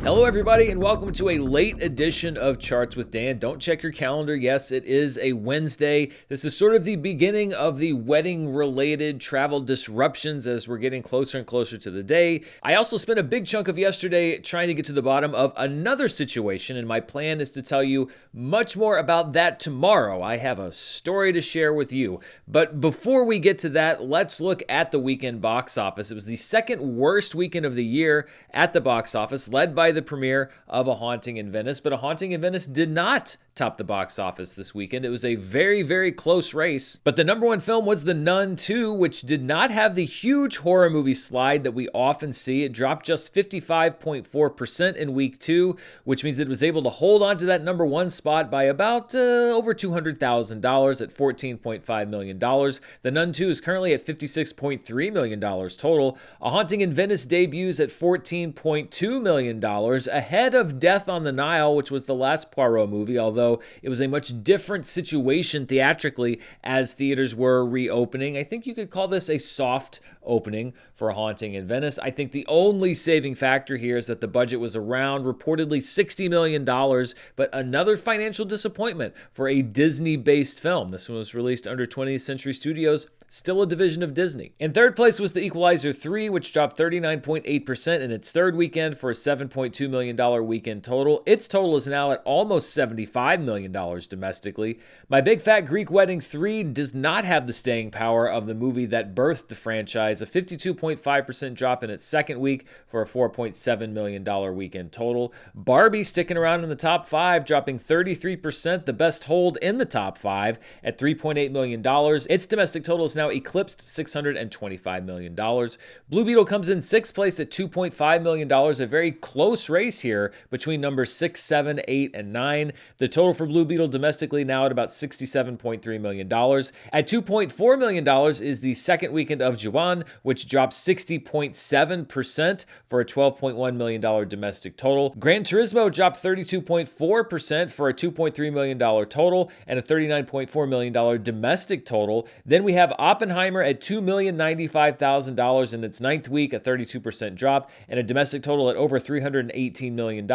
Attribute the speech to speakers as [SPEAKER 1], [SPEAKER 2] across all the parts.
[SPEAKER 1] Hello everybody and welcome to a late edition of Charts with Dan. Don't check your calendar. Yes, it is a Wednesday. This is sort of the beginning of the wedding-related travel disruptions as we're getting closer and closer to the day. I also spent a big chunk of yesterday trying to get to the bottom of another situation, and my plan is to tell you much more about that tomorrow. I have a story to share with you. But before we get to that, let's look at the weekend box office. It was the second worst weekend of the year at the box office, led by the premiere of A Haunting in Venice, but A Haunting in Venice did not top the box office this weekend. It was a very, very close race, but the number one film was The Nun 2, which did not have the huge horror movie slide that we often see. It dropped just 55.4% in week 2, which means it was able to hold on to that number one spot by about over $200,000 at $14.5 million. The Nun 2 is currently at $56.3 million total. A Haunting in Venice debuts at $14.2 million, ahead of Death on the Nile, which was the last Poirot movie, although it was a much different situation theatrically as theaters were reopening. I think you could call this a soft opening for A Haunting in Venice. I think the only saving factor here is that the budget was around reportedly $60 million, but another financial disappointment for a Disney-based film. This one was released under 20th Century Studios, still a division of Disney. In third place was The Equalizer 3, which dropped 39.8% in its third weekend for a $7.2 million weekend total. Its total is now at almost $75 million domestically. My Big Fat Greek Wedding 3 does not have the staying power of the movie that birthed the franchise, a 52.5% drop in its second week for a $4.7 million weekend total. Barbie sticking around in the top 5, dropping 33%, the best hold in the top 5 at $3.8 million. Its domestic total is now eclipsed $625 million. Blue Beetle comes in sixth place at $2.5 million, a very close race here between numbers 6, 7, 8, and 9. The total for Blue Beetle domestically now at about $67.3 million. At $2.4 million is the second weekend of Juwan, which dropped 60.7% for a $12.1 million domestic total. Gran Turismo dropped 32.4% for a $2.3 million total and a $39.4 million domestic total. Then we have Oppenheimer at $2,095,000 in its ninth week, a 32% drop, and a domestic total at over $318 million.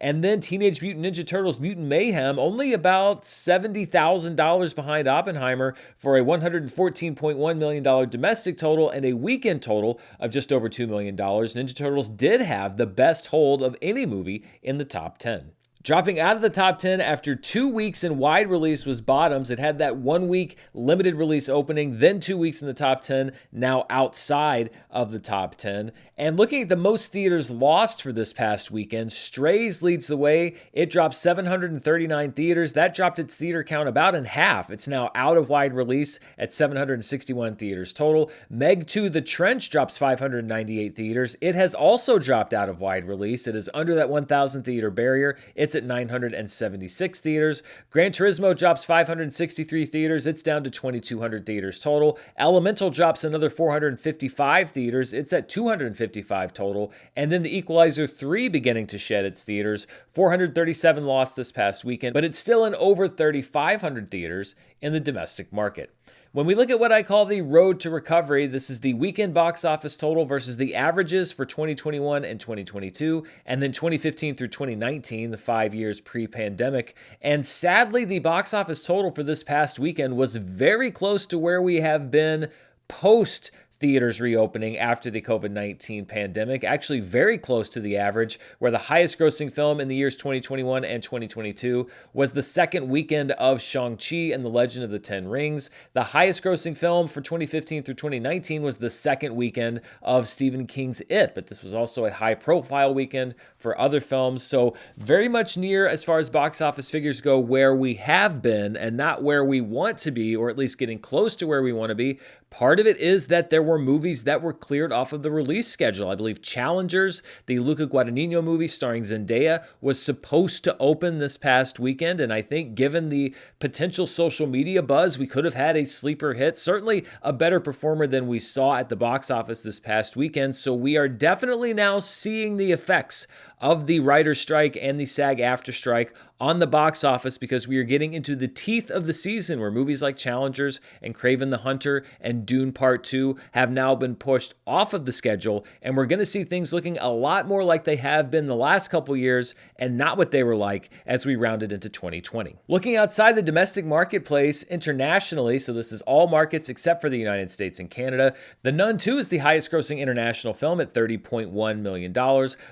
[SPEAKER 1] And then Teenage Mutant Ninja Turtles Mutant Mayhem, only about $70,000 behind Oppenheimer for a $114.1 million domestic total and a weekend total of just over $2 million. Ninja Turtles did have the best hold of any movie in the top 10. Dropping out of the top 10 after 2 weeks in wide release was Bottoms. It had that 1 week limited release opening, then 2 weeks in the top 10, now outside of the top 10. And looking at the most theaters lost for this past weekend, Strays leads the way. It dropped 739 theaters. That dropped its theater count about in half. It's now out of wide release at 761 theaters total. Meg 2 The Trench drops 598 theaters. It has also dropped out of wide release. It is under that 1,000 theater barrier. It's at 976 theaters. Gran Turismo drops 563 theaters. It's down to 2,200 theaters total. Elemental drops another 455 theaters. It's at 255 total. And then The Equalizer 3 beginning to shed its theaters. 437 lost this past weekend, but it's still in over 3,500 theaters in the domestic market. When we look at what I call the road to recovery, this is the weekend box office total versus the averages for 2021 and 2022, and then 2015 through 2019, the 5 years pre-pandemic. And sadly, the box office total for this past weekend was very close to where we have been post theaters reopening after the COVID-19 pandemic, actually very close to the average, where the highest grossing film in the years 2021 and 2022 was the second weekend of Shang-Chi and the Legend of the Ten Rings. The highest grossing film for 2015 through 2019 was the second weekend of Stephen King's It, but this was also a high-profile weekend for other films, so very much near, as far as box office figures go, where we have been and not where we want to be, or at least getting close to where we want to be. Part of it is that there were movies that were cleared off of the release schedule. I believe Challengers, the Luca Guadagnino movie starring Zendaya, was supposed to open this past weekend, and I think given the potential social media buzz, we could have had a sleeper hit, certainly a better performer than we saw at the box office this past weekend. So we are definitely now seeing the effects of the writer's strike and the SAG-AFTRA strike on the box office, because we are getting into the teeth of the season where movies like Challengers and Kraven the Hunter and Dune Part 2 have now been pushed off of the schedule, and we're going to see things looking a lot more like they have been the last couple years and not what they were like as we rounded into 2020. Looking outside the domestic marketplace internationally, so this is all markets except for the United States and Canada, The Nun 2 is the highest grossing international film at $30.1 million,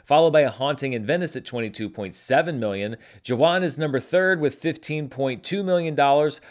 [SPEAKER 1] followed by A Haunting in Venice at $22.7 million. Jawan is number third with $15.2 million,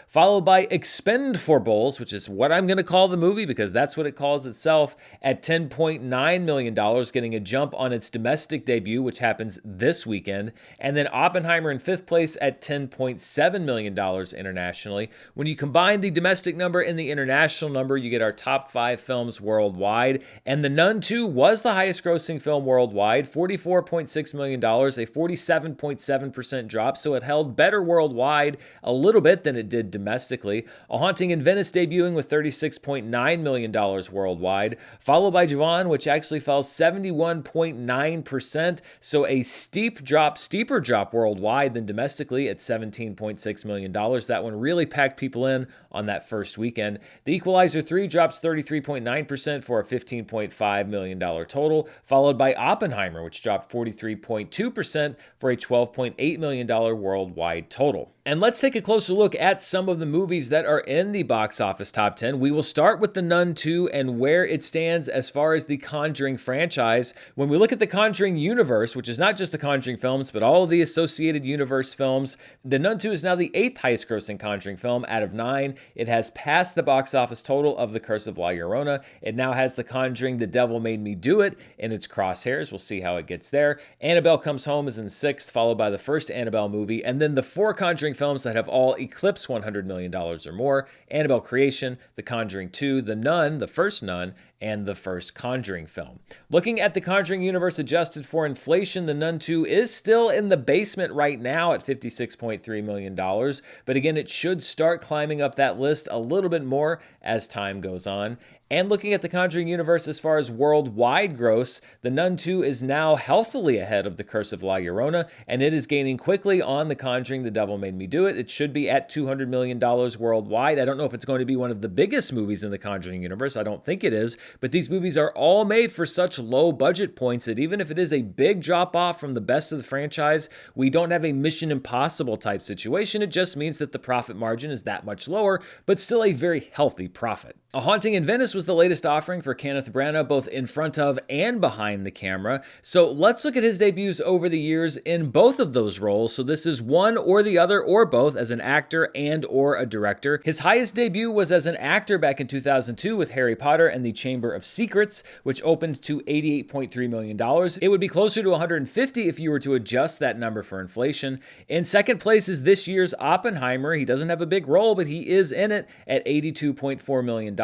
[SPEAKER 1] followed by Expendables, which is what I'm going to call the movie because that's what it calls itself, at $10.9 million, getting a jump on its domestic debut, which happens this weekend. And then Oppenheimer in fifth place at $10.7 million internationally. When you combine the domestic number and the international number, you get our top 5 films worldwide. And The Nun 2 was the highest grossing film worldwide, $44.6 million, a 47.7% drop. So it held better worldwide a little bit than it did domestically. A Haunting in Venice debuting with $36.9 million worldwide, followed by Jawan, which actually fell 71.9%. So a steeper drop worldwide than domestically at $17.6 million. That one really packed people in on that first weekend. The Equalizer 3 drops 33.9% for a $15.5 million total, followed by Oppenheimer, which dropped 43.2% for a $12.8 million worldwide total. And let's take a closer look at some of the movies that are in the box office top 10. We will start with The Nun 2 and where it stands as far as the Conjuring franchise. When we look at the Conjuring universe, which is not just the Conjuring films, but all of the associated universe films, The Nun 2 is now the 8th highest grossing Conjuring film out of 9. It has passed the box office total of The Curse of La Llorona. It now has The Conjuring, The Devil Made Me Do It in its crosshairs. We'll see how it gets there. Annabelle Comes Home is in 6th, followed by the first Annabelle movie, and then the 4 Conjuring films that have all eclipsed $100 million or more: Annabelle Creation, The Conjuring 2, The Nun, the first Nun, and the first Conjuring film. Looking at the Conjuring universe adjusted for inflation, The Nun 2 is still in the basement right now at $56.3 million, but again, it should start climbing up that list a little bit more as time goes on. And looking at the Conjuring universe as far as worldwide gross, The Nun 2 is now healthily ahead of The Curse of La Llorona, and it is gaining quickly on The Conjuring, The Devil Made Me Do It. It should be at $200 million worldwide. I don't know if it's going to be one of the biggest movies in the Conjuring universe. I don't think it is, but these movies are all made for such low budget points that even if it is a big drop off from the best of the franchise, we don't have a Mission Impossible type situation. It just means that the profit margin is that much lower, but still a very healthy profit. A Haunting in Venice was the latest offering for Kenneth Branagh, both in front of and behind the camera. So let's look at his debuts over the years in both of those roles. So this is one or the other or both, as an actor and or a director. His highest debut was as an actor back in 2002 with Harry Potter and the Chamber of Secrets, which opened to $88.3 million. It would be closer to 150 if you were to adjust that number for inflation. In second place is this year's Oppenheimer. He doesn't have a big role, but he is in it at $82.4 million.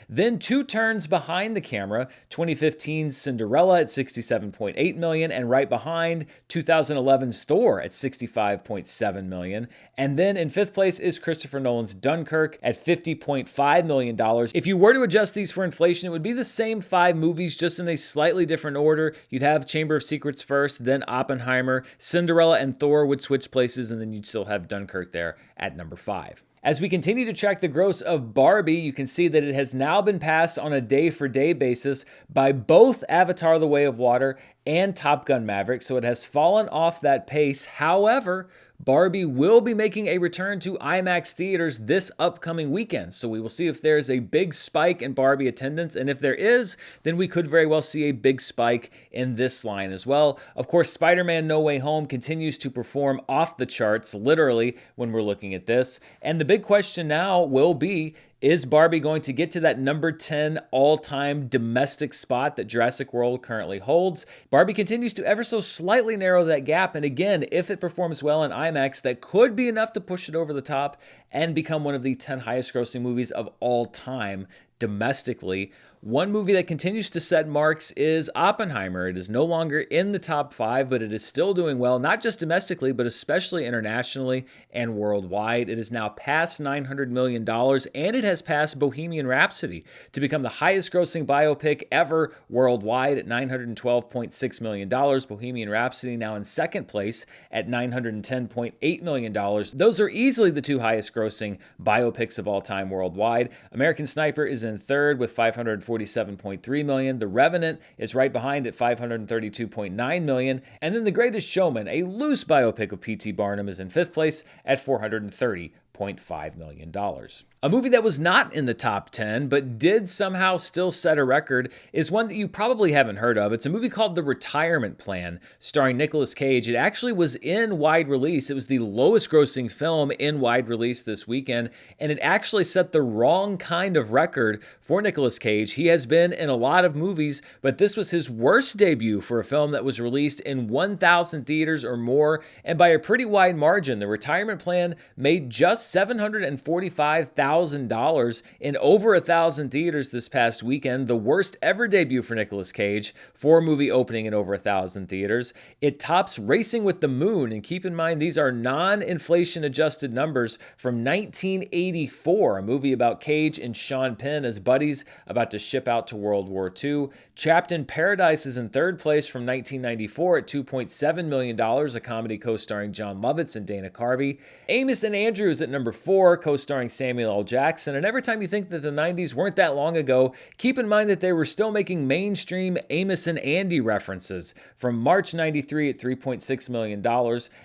[SPEAKER 1] Then two turns behind the camera, 2015's Cinderella at $67.8 million, and right behind 2011's Thor at $65.7 million. And then in fifth place is Christopher Nolan's Dunkirk at $50.5 million. If you were to adjust these for inflation, it would be the same 5 movies, just in a slightly different order. You'd have Chamber of Secrets first, then Oppenheimer, Cinderella and Thor would switch places, and then you'd still have Dunkirk there at number 5. As we continue to track the gross of Barbie, you can see that it has now been passed on a day-for-day basis by both Avatar: The Way of Water and Top Gun: Maverick, so it has fallen off that pace. However, Barbie will be making a return to IMAX theaters this upcoming weekend, so we will see if there's a big spike in Barbie attendance, and if there is, then we could very well see a big spike in this line as well. Of course, Spider-Man: No Way Home continues to perform off the charts, literally, when we're looking at this, and the big question now will be, is Barbie going to get to that number 10 all-time domestic spot that Jurassic World currently holds? Barbie continues to ever so slightly narrow that gap, and again, if it performs well in IMAX, that could be enough to push it over the top and become one of the 10 highest grossing movies of all time domestically. One movie that continues to set marks is Oppenheimer. It is no longer in the top 5, but it is still doing well, not just domestically, but especially internationally and worldwide. It is now past $900 million, and it has passed Bohemian Rhapsody to become the highest grossing biopic ever worldwide at $912.6 million. Bohemian Rhapsody now in second place at $910.8 million. Those are easily the two highest grossing biopics of all time worldwide. American Sniper is in third with $547.3 million. The Revenant is right behind at $532.9 million. And then The Greatest Showman, a loose biopic of P.T. Barnum, is in fifth place at $430.5 million. A movie that was not in the top 10, but did somehow still set a record, is one that you probably haven't heard of. It's a movie called The Retirement Plan, starring Nicolas Cage. It actually was in wide release. It was the lowest grossing film in wide release this weekend, and it actually set the wrong kind of record for Nicolas Cage. He has been in a lot of movies, but this was his worst debut for a film that was released in 1,000 theaters or more, and by a pretty wide margin. The Retirement Plan made just $745,000 in over 1,000 theaters this past weekend, the worst ever debut for Nicolas Cage for a movie opening in over 1,000 theaters. It tops Racing with the Moon, and keep in mind these are non-inflation adjusted numbers from 1984, a movie about Cage and Sean Penn as buddies about to ship out to World War II. Trapped in Paradise is in third place from 1994 at $2.7 million, a comedy co-starring John Lovitz and Dana Carvey. Amos and Andrew is at number 4, co-starring Samuel L. Jackson. And every time you think that the 90s weren't that long ago, keep in mind that they were still making mainstream Amos and Andy references from March 93 at $3.6 million.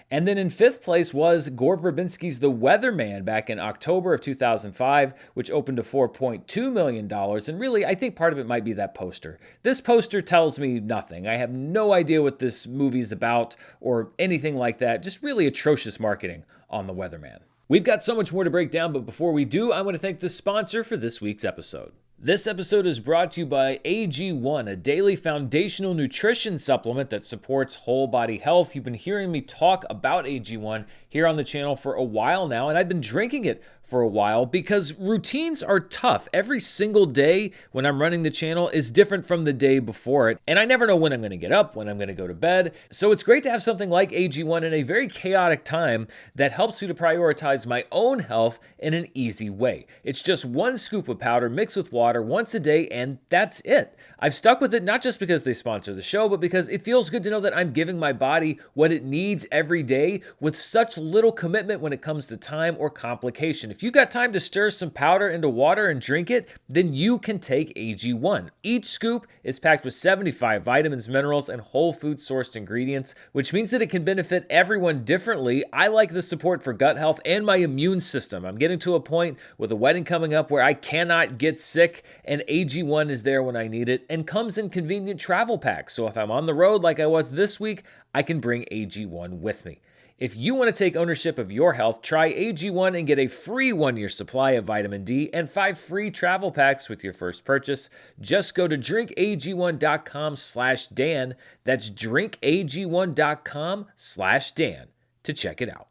[SPEAKER 1] And then in fifth place was Gore Verbinski's The Weatherman back in October of 2005, which opened to $4.2 million. And really, I think part of it might be that poster. This poster tells me nothing. I have no idea what this movie is about or anything like that. Just really atrocious marketing on The Weatherman. We've got so much more to break down, but before we do, I want to thank the sponsor for this week's episode. This episode is brought to you by AG1, a daily foundational nutrition supplement that supports whole body health. You've been hearing me talk about AG1 here on the channel for a while now, and I've been drinking it for a while because routines are tough. Every single day when I'm running the channel is different from the day before it, and I never know when I'm going to get up, when I'm going to go to bed. So it's great to have something like AG1 in a very chaotic time that helps me to prioritize my own health in an easy way. It's just one scoop of powder mixed with water once a day, and that's it. I've stuck with it not just because they sponsor the show, but because it feels good to know that I'm giving my body what it needs every day with such little commitment when it comes to time or complication. If you've got time to stir some powder into water and drink it, then you can take AG1. Each scoop is packed with 75 vitamins, minerals, and whole food sourced ingredients, which means that it can benefit everyone differently. I like the support for gut health and my immune system. I'm getting to a point with a wedding coming up where I cannot get sick, and AG1 is there when I need it and comes in convenient travel packs. So if I'm on the road like I was this week, I can bring AG1 with me. If you want to take ownership of your health, try AG1 and get a free 1-year supply of vitamin D and 5 free travel packs with your first purchase. Just go to drinkag1.com/Dan. That's drinkag1.com/Dan to check it out.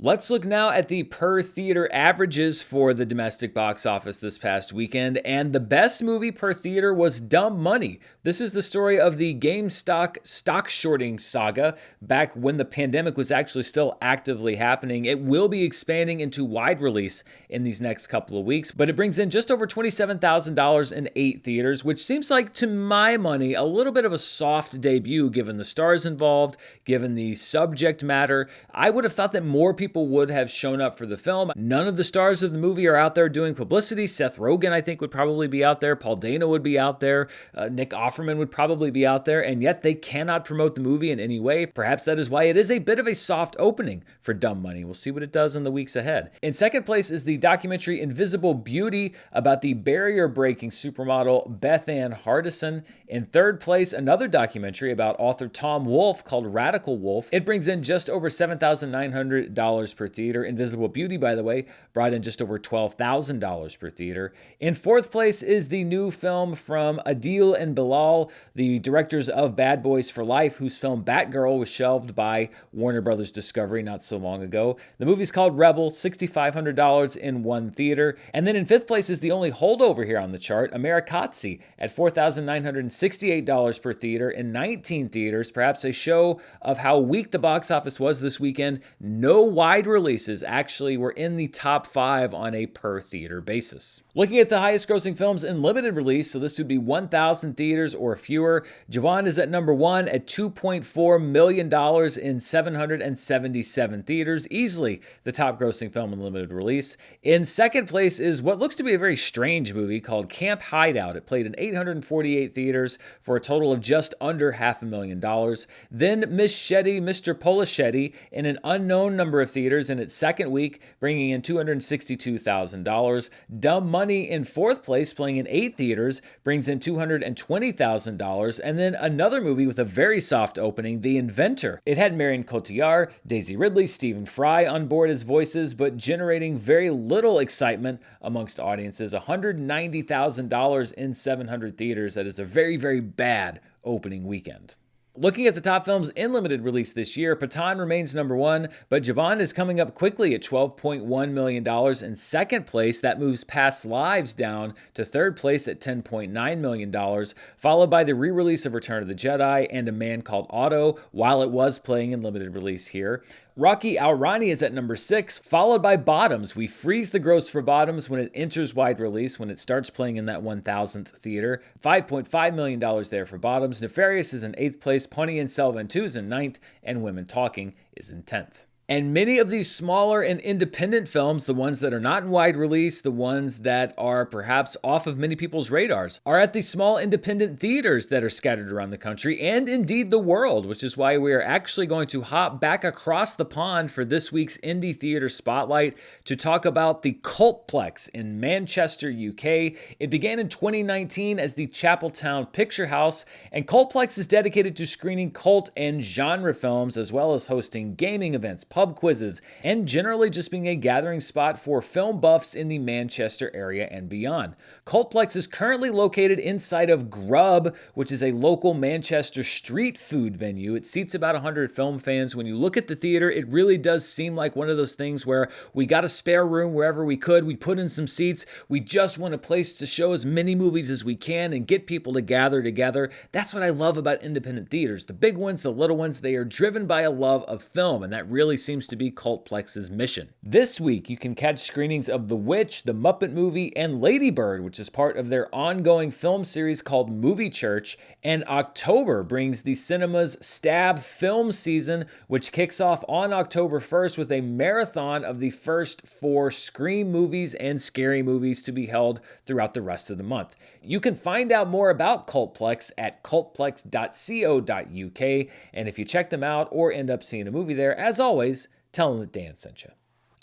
[SPEAKER 1] Let's look now at the per theater averages for the domestic box office this past weekend, and the best movie per theater was Dumb Money. This is the story of the GameStop stock shorting saga back when the pandemic was actually still actively happening. It will be expanding into wide release in these next couple of weeks, but it brings in just over $27,000 in 8 theaters, which seems like, to my money, a little bit of a soft debut given the stars involved, given the subject matter. I would have thought that more people would have shown up for the film. None of the stars of the movie are out there doing publicity. Seth Rogen, I think, would probably be out there. Paul Dano would be out there. Nick Offerman would probably be out there, and yet they cannot promote the movie in any way. Perhaps that is why it is a bit of a soft opening for Dumb Money. We'll see what it does in the weeks ahead. In second place is the documentary Invisible Beauty about the barrier-breaking supermodel Beth Ann Hardison. In third place, another documentary about author Tom Wolfe called Radical Wolf. It brings in just over $7,900 $11,000 per theater. Invisible Beauty, by the way, brought in just over $12,000 per theater. In fourth place is the new film from Adil and Bilal, the directors of Bad Boys for Life, whose film Batgirl was shelved by Warner Brothers Discovery not so long ago. The movie's called Rebel, $6,500 in one theater. And then in fifth place is the only holdover here on the chart, Americazzi, at $4,968 per theater in 19 theaters. Perhaps a show of how weak the box office was this weekend. No wide releases actually were in the top 5 on a per theater basis. Looking at the highest grossing films in limited release, so this would be 1,000 theaters or fewer, Jawan is at number 1 at $2.4 million in 777 theaters, easily the top grossing film in limited release. In second place is what looks to be a very strange movie called Camp Hideout. It played in 848 theaters for a total of just under $500,000. Then Miss Shetty, Mr. Polischetti in an unknown number of theaters in its second week, bringing in $262,000. Dumb Money in fourth place, playing in 8 theaters, brings in $220,000. And then another movie with a very soft opening, The Inventor. It had Marion Cotillard, Daisy Ridley, Stephen Fry on board as voices, but generating very little excitement amongst audiences. $190,000 in 700 theaters. That is a very, very bad opening weekend. Looking at the top films in limited release this year, Pathaan remains number 1, but Jawan is coming up quickly at $12.1 million in second place. That moves Past Lives down to third place at $10.9 million, followed by the re-release of Return of the Jedi and A Man Called Otto, while it was playing in limited release here. Rocky Aurani is at number 6, followed by Bottoms. We freeze the gross for Bottoms when it enters wide release, when it starts playing in that 1,000th theater. $5.5 million there for Bottoms. Nefarious is in 8th place, Ponniyin Selvan 2 is in 9th, and Women Talking is in 10th. And many of these smaller and independent films, the ones that are not in wide release, the ones that are perhaps off of many people's radars, are at the small independent theaters that are scattered around the country and indeed the world, which is why we are actually going to hop back across the pond for this week's Indie Theater Spotlight to talk about the Cultplex in Manchester, UK. It began in 2019 as the Chapeltown Picture House, and Cultplex is dedicated to screening cult and genre films, as well as hosting gaming events, pub quizzes, and generally just being a gathering spot for film buffs in the Manchester area and beyond. Cultplex is currently located inside of Grub, which is a local Manchester street food venue. It seats about 100 film fans. When you look at the theater, it really does seem like one of those things where we got a spare room wherever we could. We put in some seats. We just want a place to show as many movies as we can and get people to gather together. That's what I love about independent theaters. The big ones, the little ones, they are driven by a love of film, and that really seems to be Cultplex's mission. This week, you can catch screenings of The Witch, The Muppet Movie, and Lady Bird, which is part of their ongoing film series called Movie Church. And October brings the cinema's Stab film season, which kicks off on October 1st with a marathon of the first 4 Scream movies and scary movies to be held throughout the rest of the month. You can find out more about Cultplex at cultplex.co.uk, and if you check them out or end up seeing a movie there, as always, tell them that Dan sent you.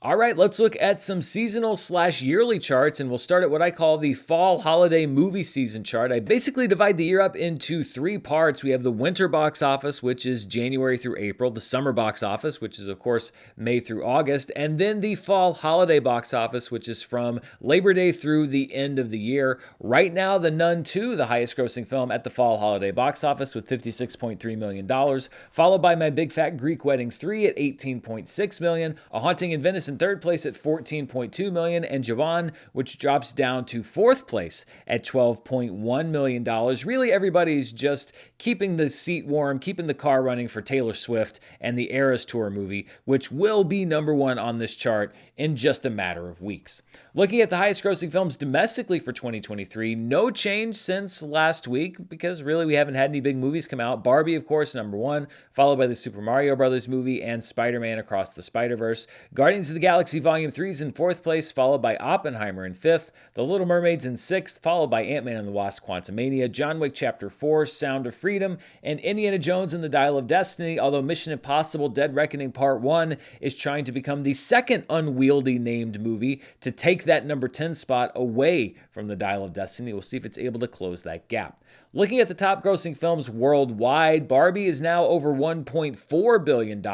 [SPEAKER 1] All right, let's look at some seasonal/yearly charts, and we'll start at what I call the fall holiday movie season chart. I basically divide the year up into 3 parts. We have the winter box office, which is January through April, the summer box office, which is, of course, May through August, and then the fall holiday box office, which is from Labor Day through the end of the year. Right now, The Nun 2, the highest grossing film at the fall holiday box office with $56.3 million, followed by My Big Fat Greek Wedding 3 at $18.6 million, A Haunting in Venice in third place at $14.2 million, and Jawan, which drops down to fourth place at $12.1 million. Really, everybody's just keeping the seat warm, keeping the car running for Taylor Swift and the Eras Tour movie, which will be number 1 on this chart in just a matter of weeks. Looking at the highest grossing films domestically for 2023, no change since last week because really we haven't had any big movies come out. Barbie, of course, number 1, followed by the Super Mario Brothers movie and Spider-Man Across the Spider-Verse. Guardians of the the Galaxy Volume 3 is in 4th place, followed by Oppenheimer in 5th, The Little Mermaid's in 6th, followed by Ant-Man and the Wasp: Quantumania, John Wick Chapter 4, Sound of Freedom, and Indiana Jones and the Dial of Destiny, although Mission Impossible Dead Reckoning Part 1 is trying to become the second unwieldy named movie to take that number 10 spot away from the Dial of Destiny. We'll see if it's able to close that gap. Looking at the top grossing films worldwide, Barbie is now over $1.4 billion,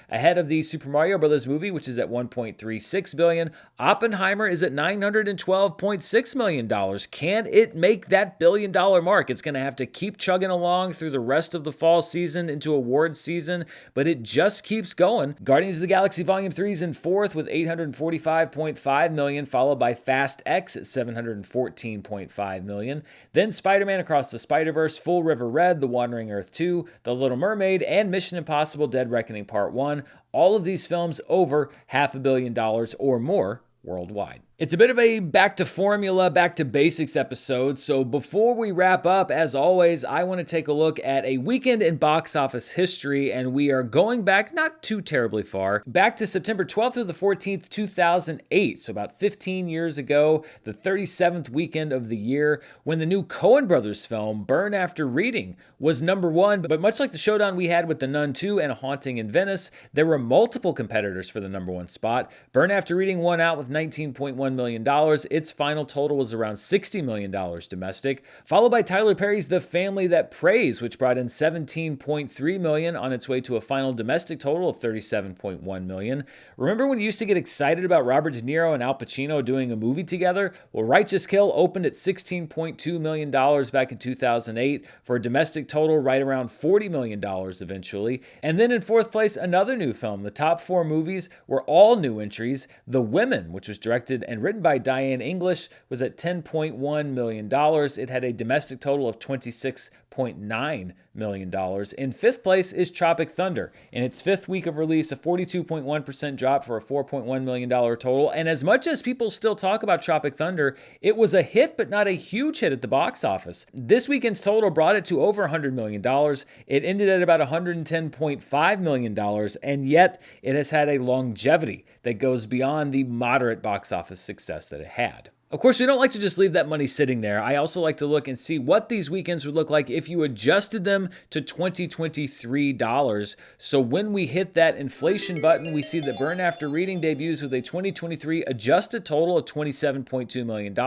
[SPEAKER 1] ahead of the Super Mario Bros. Movie, which is at $1.36 billion. Oppenheimer is at $912.6 million. Can it make that billion-dollar mark? It's going to have to keep chugging along through the rest of the fall season into awards season, but it just keeps going. Guardians of the Galaxy Volume 3 is in 4th with $845.5 million, followed by Fast X at $714.5 million. Then Spider-Man Across the Spider-Verse, Full River Red, The Wandering Earth 2, The Little Mermaid, and Mission Impossible Dead Reckoning Part 1. All of these films over $500 million or more worldwide. It's a bit of a back to formula, back to basics episode. So before we wrap up, as always, I want to take a look at a weekend in box office history, and we are going back not too terribly far, back to September 12th through the 14th, 2008. So about 15 years ago, the 37th weekend of the year, when the new Coen Brothers film, Burn After Reading, was number 1. But much like the showdown we had with The Nun 2 and A Haunting in Venice, there were multiple competitors for the number 1 spot. Burn After Reading won out with $19.1 million. Its final total was around $60 million domestic, followed by Tyler Perry's The Family That Prays, which brought in $17.3 million on its way to a final domestic total of $37.1 million. Remember when you used to get excited about Robert De Niro and Al Pacino doing a movie together? Well, Righteous Kill opened at $16.2 million back in 2008 for a domestic total right around $40 million eventually. And then in 4th place, another new film. The top 4 movies were all new entries. The Women, which was directed and written by Diane English, was at $10.1 million. It had a domestic total of $26.9 million. In 5th place is Tropic Thunder. In its 5th week of release, a 42.1% drop for a $4.1 million total. And as much as people still talk about Tropic Thunder, it was a hit, but not a huge hit at the box office. This weekend's total brought it to over $100 million. It ended at about $110.5 million, and yet it has had a longevity that goes beyond the moderate box office success that it had. Of course, we don't like to just leave that money sitting there. I also like to look and see what these weekends would look like if you adjusted them to 2023 dollars. So when we hit that inflation button, we see that Burn After Reading debuts with a 2023 adjusted total of $27.2 million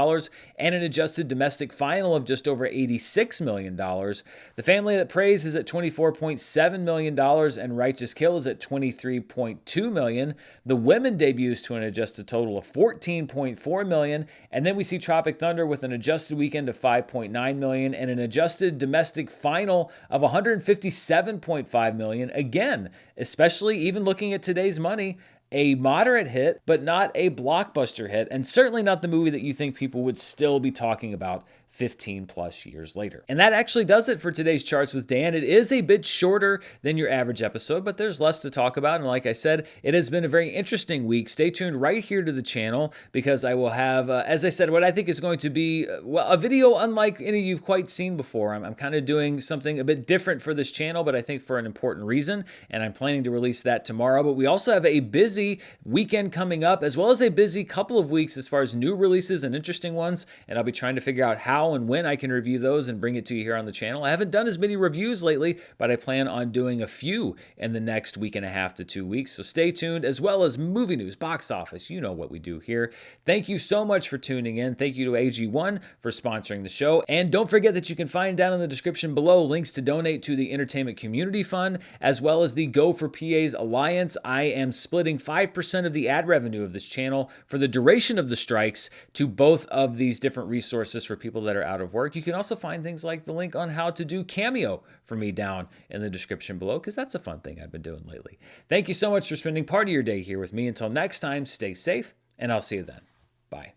[SPEAKER 1] and an adjusted domestic final of just over $86 million. The Family That Prays is at $24.7 million and Righteous Kill is at $23.2 million. The Women debuts to an adjusted total of $14.4 million. And then we see Tropic Thunder with an adjusted weekend of $5.9 million and an adjusted domestic final of $157.5 million. Again, especially even looking at today's money, a moderate hit, but not a blockbuster hit, and certainly not the movie that you think people would still be talking about 15 plus years later. And that actually does it for today's Charts with Dan. It is a bit shorter than your average episode, but there's less to talk about. And like I said, it has been a very interesting week. Stay tuned right here to the channel because I will have, as I said, what I think is going to be, a video unlike any you've quite seen before. I'm kind of doing something a bit different for this channel, but I think for an important reason. And I'm planning to release that tomorrow. But we also have a busy weekend coming up, as well as a busy couple of weeks as far as new releases and interesting ones. And I'll be trying to figure out how and when I can review those and bring it to you here on the channel. I haven't done as many reviews lately, but I plan on doing a few in the next week and a half to 2 weeks. So stay tuned, as well as movie news, box office. You know what we do here. Thank you so much for tuning in. Thank you to AG1 for sponsoring the show. And don't forget that you can find down in the description below links to donate to the Entertainment Community Fund, as well as the Go for PAs Alliance. I am splitting 5% of the ad revenue of this channel for the duration of the strikes to both of these different resources for people that are out of work. You can also find things like the link on how to do Cameo for me down in the description below, because that's a fun thing I've been doing lately. Thank you so much for spending part of your day here with me. Until next time, stay safe, and I'll see you then. Bye.